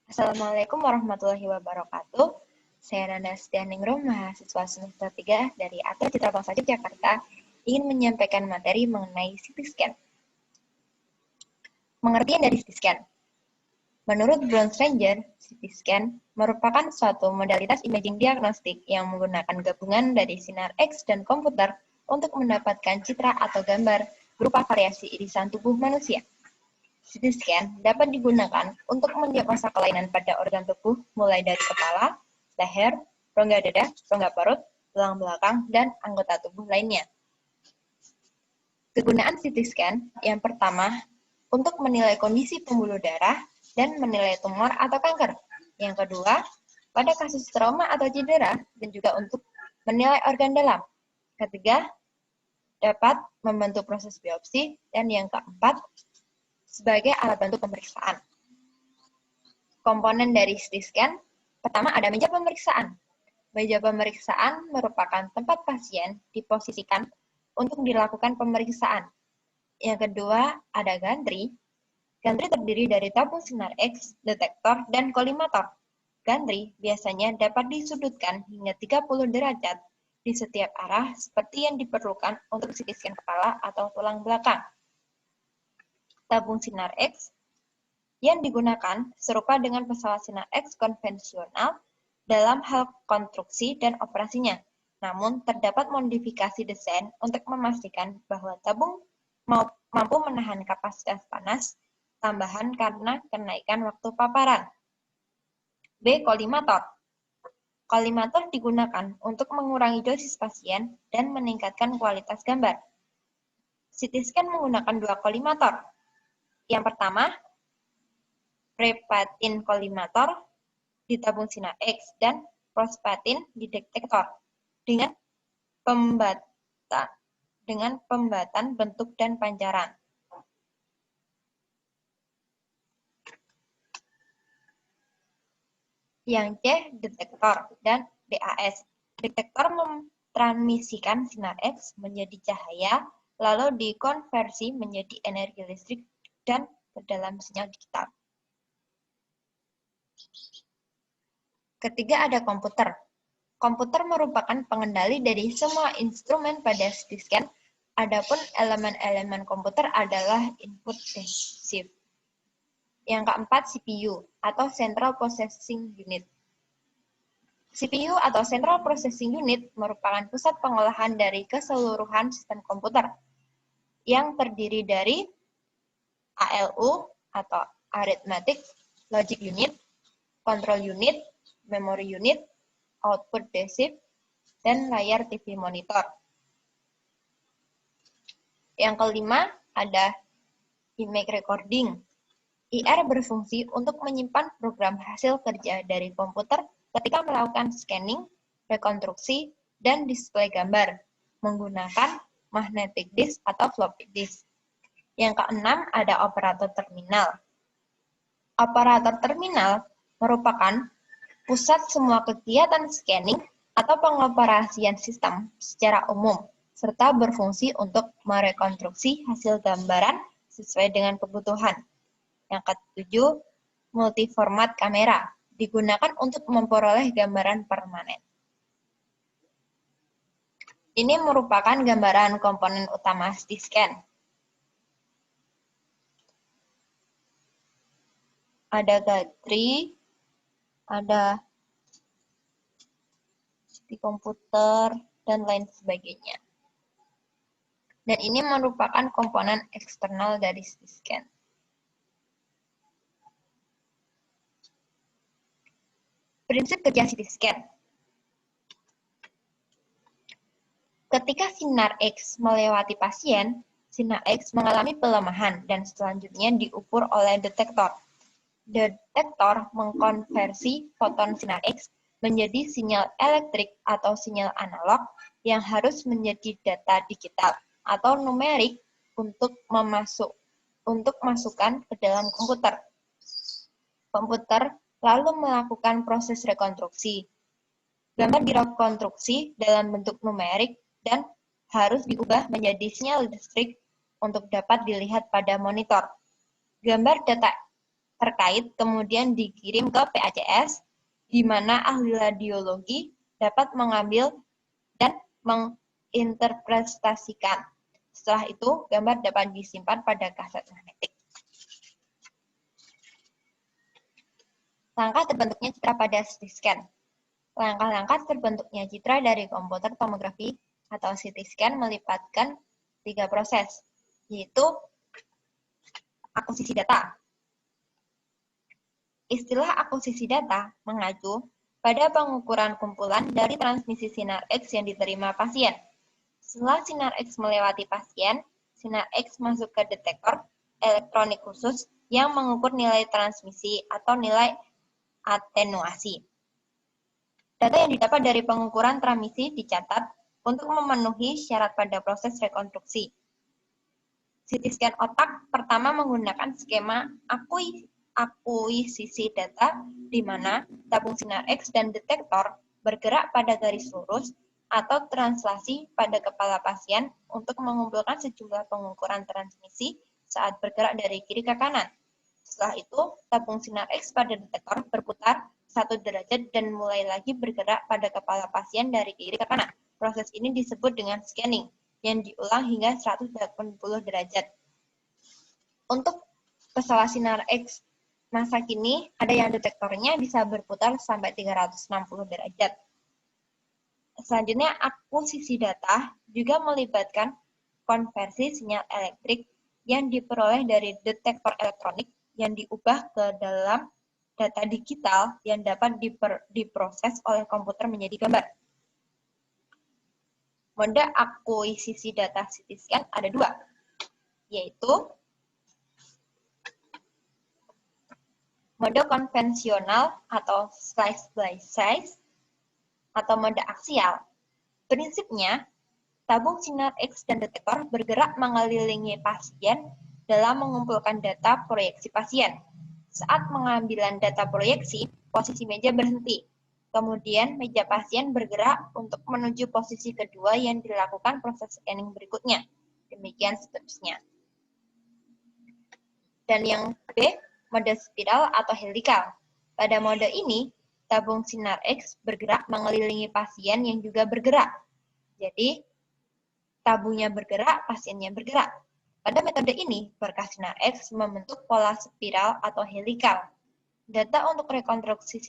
Assalamualaikum warahmatullahi wabarakatuh. Saya Nanda Setianingrum, mahasiswa semester 3 dari Atlet Citra Bangsa Yogyakarta, ingin menyampaikan materi mengenai CT scan. Pengertian dari CT scan. Menurut Brown Stranger, CT scan merupakan suatu modalitas imaging diagnostik yang menggunakan gabungan dari sinar X dan komputer untuk mendapatkan citra atau gambar berupa variasi irisan tubuh manusia. CT scan dapat digunakan untuk mendiagnosa kelainan pada organ tubuh mulai dari kepala, leher, rongga dada, rongga perut, tulang belakang, dan anggota tubuh lainnya. Kegunaan CT scan yang pertama untuk menilai kondisi pembuluh darah dan menilai tumor atau kanker. Yang kedua, pada kasus trauma atau cedera dan juga untuk menilai organ dalam. Ketiga, dapat membantu proses biopsi, dan yang keempat, sebagai alat bantu pemeriksaan. Komponen dari CT scan, pertama ada meja pemeriksaan. Meja pemeriksaan merupakan tempat pasien diposisikan untuk dilakukan pemeriksaan. Yang kedua ada gantri. Gantri terdiri dari tabung sinar X, detektor, dan kolimator. Gantri biasanya dapat disudutkan hingga 30 derajat di setiap arah seperti yang diperlukan untuk CT scan kepala atau tulang belakang. Tabung sinar X yang digunakan serupa dengan pesawat sinar X konvensional dalam hal konstruksi dan operasinya. Namun, terdapat modifikasi desain untuk memastikan bahwa tabung mampu menahan kapasitas panas tambahan karena kenaikan waktu paparan. B. Kolimator. Kolimator digunakan untuk mengurangi dosis pasien dan meningkatkan kualitas gambar. CT scan menggunakan dua kolimator. Yang pertama, prepatin kolimator di tabung sinar X dan prospatin di detektor dengan pembatan bentuk dan pancaran. Yang C, detektor dan DAS. Detektor mentransmisikan sinar X menjadi cahaya, lalu dikonversi menjadi energi listrik dan ke dalam sinyal digital. Ketiga ada komputer. Komputer merupakan pengendali dari semua instrumen pada CT scan. Adapun elemen-elemen komputer adalah input shift. Yang keempat, CPU atau Central Processing Unit. CPU atau Central Processing Unit merupakan pusat pengolahan dari keseluruhan sistem komputer yang terdiri dari ALU atau Arithmetic Logic Unit, Control Unit, Memory Unit, Output Disk, dan layar TV monitor. Yang kelima ada image recording. IR berfungsi untuk menyimpan program hasil kerja dari komputer ketika melakukan scanning, rekonstruksi, dan display gambar menggunakan magnetic disk atau floppy disk. Yang keenam ada operator terminal. Operator terminal merupakan pusat semua kegiatan scanning atau pengoperasian sistem secara umum, serta berfungsi untuk merekonstruksi hasil gambaran sesuai dengan kebutuhan. Yang ketujuh, multiformat kamera, digunakan untuk memperoleh gambaran permanen. Ini merupakan gambaran komponen utama CT scan. Ada gantri, ada di komputer, dan lain sebagainya. Dan ini merupakan komponen eksternal dari CT scan. Prinsip kerja CT scan. Ketika sinar X melewati pasien, sinar X mengalami pelemahan dan selanjutnya diukur oleh detektor. Detektor mengkonversi foton sinar X menjadi sinyal elektrik atau sinyal analog yang harus menjadi data digital atau numerik untuk masukkan ke dalam komputer. Komputer lalu melakukan proses rekonstruksi. Gambar direkonstruksi dalam bentuk numerik dan harus diubah menjadi sinyal listrik untuk dapat dilihat pada monitor. Gambar data terkait kemudian dikirim ke PACS, di mana ahli radiologi dapat mengambil dan menginterpretasikan. Setelah itu, gambar dapat disimpan pada kaset magnetik. Langkah terbentuknya citra pada CT scan. Langkah-langkah terbentuknya citra dari komputer tomografi atau CT scan melibatkan 3 proses, yaitu akuisisi data. Istilah akuisisi data mengacu pada pengukuran kumpulan dari transmisi sinar X yang diterima pasien. Setelah sinar X melewati pasien, sinar X masuk ke detektor elektronik khusus yang mengukur nilai transmisi atau nilai atenuasi. Data yang didapat dari pengukuran transmisi dicatat untuk memenuhi syarat pada proses rekonstruksi. CT scan otak pertama menggunakan skema akuisisi data di mana tabung sinar X dan detektor bergerak pada garis lurus atau translasi pada kepala pasien untuk mengumpulkan sejumlah pengukuran transmisi saat bergerak dari kiri ke kanan. Setelah itu, tabung sinar X pada detektor berputar 1 derajat dan mulai lagi bergerak pada kepala pasien dari kiri ke kanan. Proses ini disebut dengan scanning, yang diulang hingga 180 derajat. Untuk pesawat sinar X masa kini, ada yang detektornya bisa berputar sampai 360 derajat. Selanjutnya, akuisisi data juga melibatkan konversi sinyal elektrik yang diperoleh dari detektor elektronik yang diubah ke dalam data digital yang dapat diproses oleh komputer menjadi gambar. Mode akuisisi data CT scan ada 2, yaitu mode konvensional atau slice by slice atau mode aksial. Prinsipnya, tabung sinar X dan detektor bergerak mengelilingi pasien dalam mengumpulkan data proyeksi pasien. Saat pengambilan data proyeksi, posisi meja berhenti. Kemudian, meja pasien bergerak untuk menuju posisi kedua yang dilakukan proses scanning berikutnya. Demikian seterusnya. Dan yang B, mode spiral atau helikal. Pada mode ini, tabung sinar X bergerak mengelilingi pasien yang juga bergerak. Jadi, tabungnya bergerak, pasiennya bergerak. Pada metode ini, berkas sinar X membentuk pola spiral atau helikal. Data untuk rekonstruksi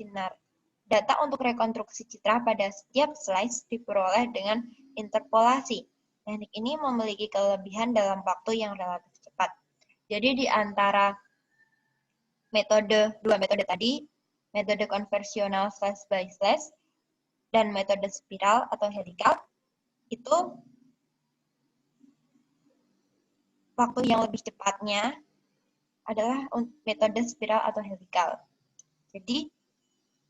citra pada setiap slice diperoleh dengan interpolasi. Teknik ini memiliki kelebihan dalam waktu yang relatif cepat. Jadi di antara dua metode tadi, metode konvensional slice by slice dan metode spiral atau helikal, itu waktu yang lebih cepatnya adalah metode spiral atau helikal. Jadi,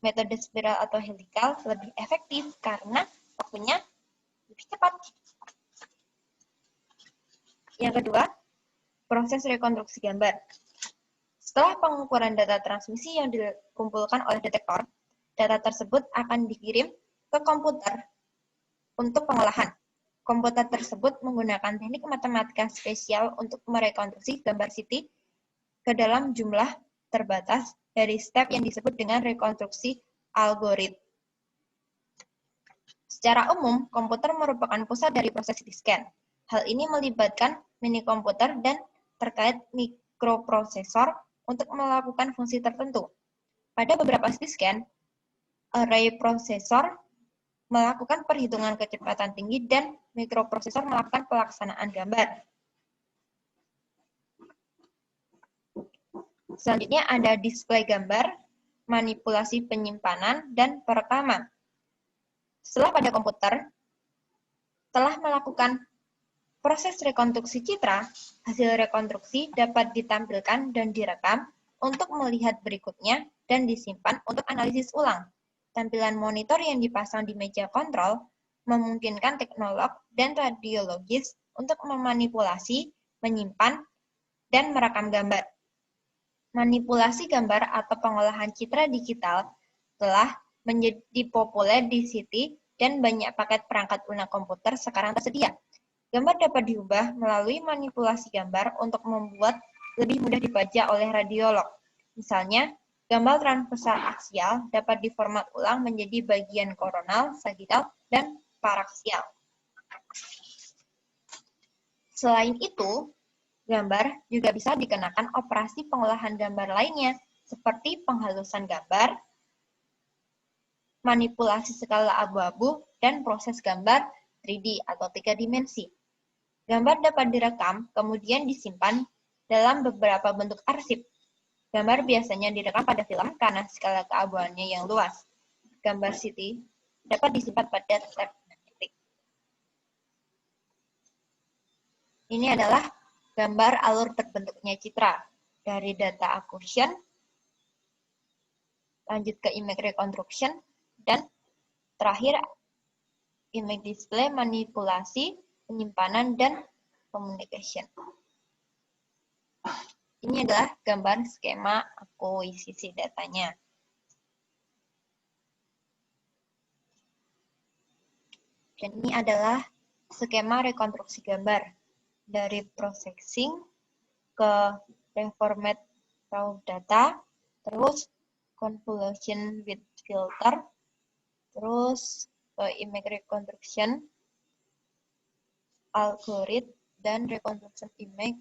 metode spiral atau helikal lebih efektif karena waktunya lebih cepat. Yang kedua, proses rekonstruksi gambar. Setelah pengukuran data transmisi yang dikumpulkan oleh detektor, data tersebut akan dikirim ke komputer untuk pengolahan. Komputer tersebut menggunakan teknik matematika spesial untuk merekonstruksi gambar CT ke dalam jumlah terbatas dari step yang disebut dengan rekonstruksi algoritma. Secara umum, komputer merupakan pusat dari proses CT scan. Hal ini melibatkan mini komputer dan terkait mikroprosesor untuk melakukan fungsi tertentu. Pada beberapa CT scan, array prosesor melakukan perhitungan kecepatan tinggi dan mikroprosesor melakukan pelaksanaan gambar. Selanjutnya ada display gambar, manipulasi penyimpanan, dan perekaman. Setelah pada komputer telah melakukan proses rekonstruksi citra, hasil rekonstruksi dapat ditampilkan dan direkam untuk melihat berikutnya dan disimpan untuk analisis ulang. Tampilan monitor yang dipasang di meja kontrol memungkinkan teknolog dan radiologis untuk memanipulasi, menyimpan, dan merekam gambar. Manipulasi gambar atau pengolahan citra digital telah menjadi populer di CT dan banyak paket perangkat lunak komputer sekarang tersedia. Gambar dapat diubah melalui manipulasi gambar untuk membuat lebih mudah dibaca oleh radiolog. Misalnya, gambar transversal aksial dapat diformat ulang menjadi bagian koronal, sagital, dan paraksial. Selain itu, gambar juga bisa dikenakan operasi pengolahan gambar lainnya, seperti penghalusan gambar, manipulasi skala abu-abu, dan proses gambar 3D atau 3 dimensi. Gambar dapat direkam, kemudian disimpan dalam beberapa bentuk arsip. Gambar biasanya direkam pada film karena skala keabuannya yang luas. Gambar CT dapat disimpan pada tab magnetik. Ini adalah gambar alur terbentuknya citra dari data acquisition, lanjut ke image reconstruction, dan terakhir image display, manipulasi, penyimpanan, dan communication. Ini adalah gambar skema akuisisi datanya. Dan ini adalah skema rekonstruksi gambar. Dari processing ke reformat raw data, terus convolution with filter, terus image reconstruction, algorithm, dan reconstruction image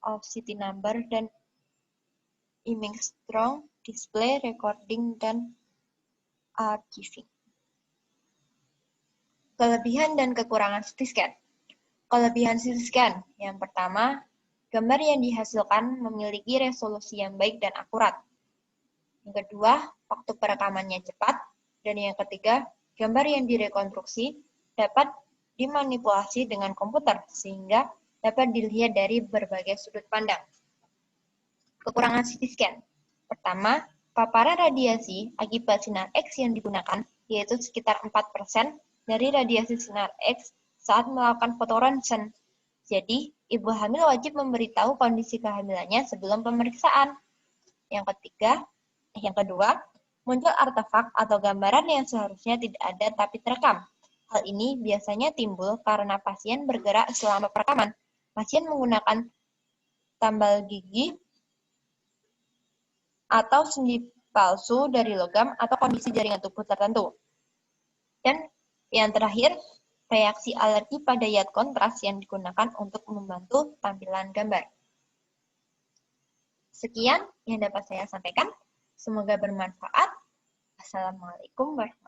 of city number, dan image strong, display, recording, dan archiving. Kelebihan dan kekurangan CT scan. Kelebihan CT scan. Yang pertama, gambar yang dihasilkan memiliki resolusi yang baik dan akurat. Yang kedua, waktu perekamannya cepat. Dan yang ketiga, gambar yang direkonstruksi dapat dimanipulasi dengan komputer, sehingga dapat dilihat dari berbagai sudut pandang. Kekurangan CT scan. Pertama, paparan radiasi akibat sinar X yang digunakan, yaitu sekitar 4% dari radiasi sinar X saat melakukan fotoronsen. Jadi, ibu hamil wajib memberitahu kondisi kehamilannya sebelum pemeriksaan. Yang kedua, muncul artefak atau gambaran yang seharusnya tidak ada tapi terekam. Hal ini biasanya timbul karena pasien bergerak selama perekaman. Pasien menggunakan tambal gigi atau sendi palsu dari logam atau kondisi jaringan tubuh tertentu. Dan yang terakhir, reaksi alergi pada zat kontras yang digunakan untuk membantu tampilan gambar. Sekian yang dapat saya sampaikan. Semoga bermanfaat. Assalamualaikum warahmatullahi wabarakatuh.